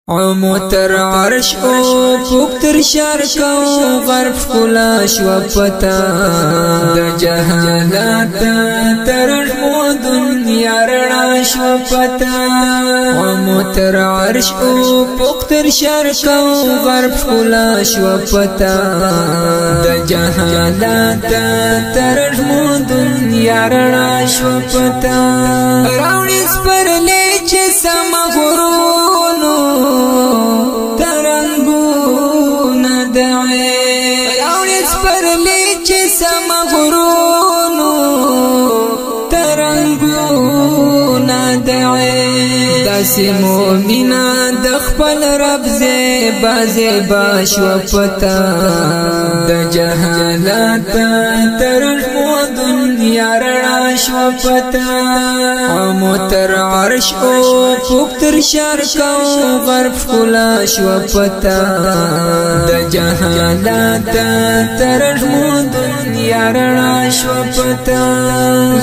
عموتر عرش او پوکتر شرکو غرب خلا شو پتا د جهالات تر دنیا رڼا شو پتا عموتر عرش او پوکتر شرکو غرب خلا شو پتا د جهالات تر دنیا رڼا شو پتا راوړي سپرلې چې سم غرونو ترنګونه دعې راوړي سپرلې چې سم غرونو ترنګونه دعې داسې مؤمنه د خپل رب زیبا شو پتا د جهالات تر دنیا رڼا شو پتا عموتر عرش او پوکتر شرکو غرب خلا شو پتا د جهالات تر دنیا رڼا شو پتا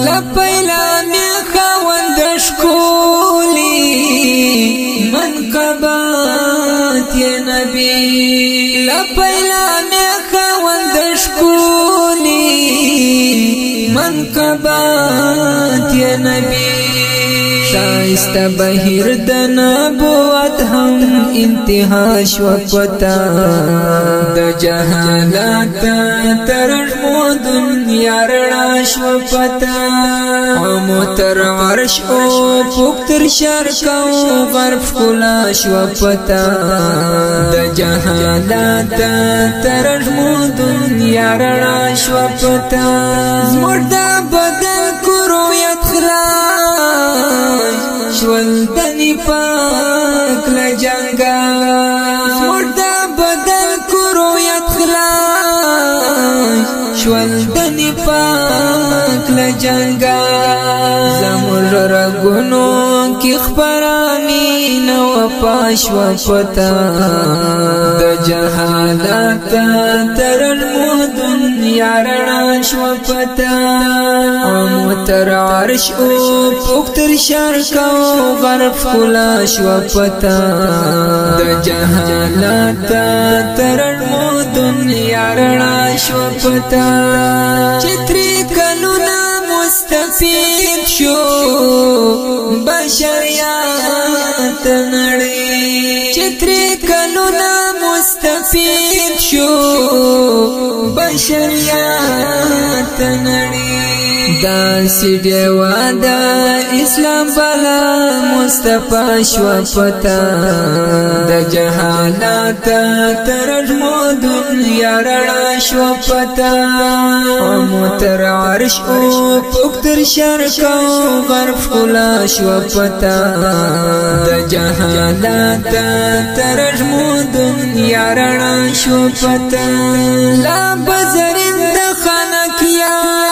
لپیلا می خوند شکولی منقبات یا نبی لپیلا می خوند شکولی منقبات یا نبی شایسته بهیر د نبوت هم انتها شو پتا د جهالات تر دنیا رڼا شو پتا عموتر عرش او پوکتر شرکو غرب خلا شو پتا د جهالات تر دنیا رڼا شو پتا زموږ د بدن کرویت خلاص شول د نفاق لجنګا زموږ د بدن کرویت خلاص شول د نفاق لجنګا زموږ رګونو کې خبرامین او پاش و پتا د جهالات تر دنیا رڼا شو پتا عموتر عرش او پوکتر شرکو غرب خلا شو پتا د جهالات تر دنیا رڼا شو پتا چتری کلونا مستفید شو بشریات نړۍ چتری کلونا مستفید شو بشریات نړۍ دا سیډوا دا اسلام بلا مصطفی شو پتا د جهالات تر دنیا رڼا شو پتا عموتر عرش او پوکتر شرکو غرب خلا شو پتا د جهالات تر دنیا رڼا شو پتا لا بزرین د خانکیار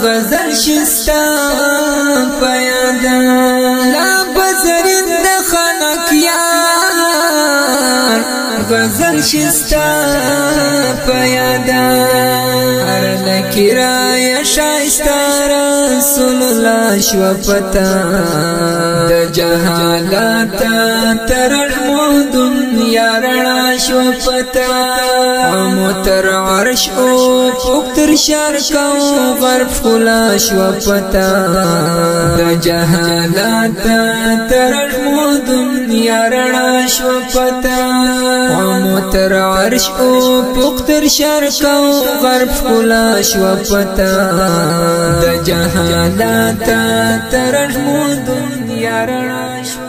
غزل شستا پیادا لا بزرین د خانکیار غزل شستا پیادا هر لکیرا یا شایستا رسول الله شو پتا د جهالات تر دنیا رڼا شو پتا عموتر عرش او پوکتر شرکو غرب خلا شو پتا د جهالات تر دنیا رڼا شو پتا عموتر عرش او پوکتر شرکو غرب خلا شو پتا د جهالات تر دنیا رڼا شو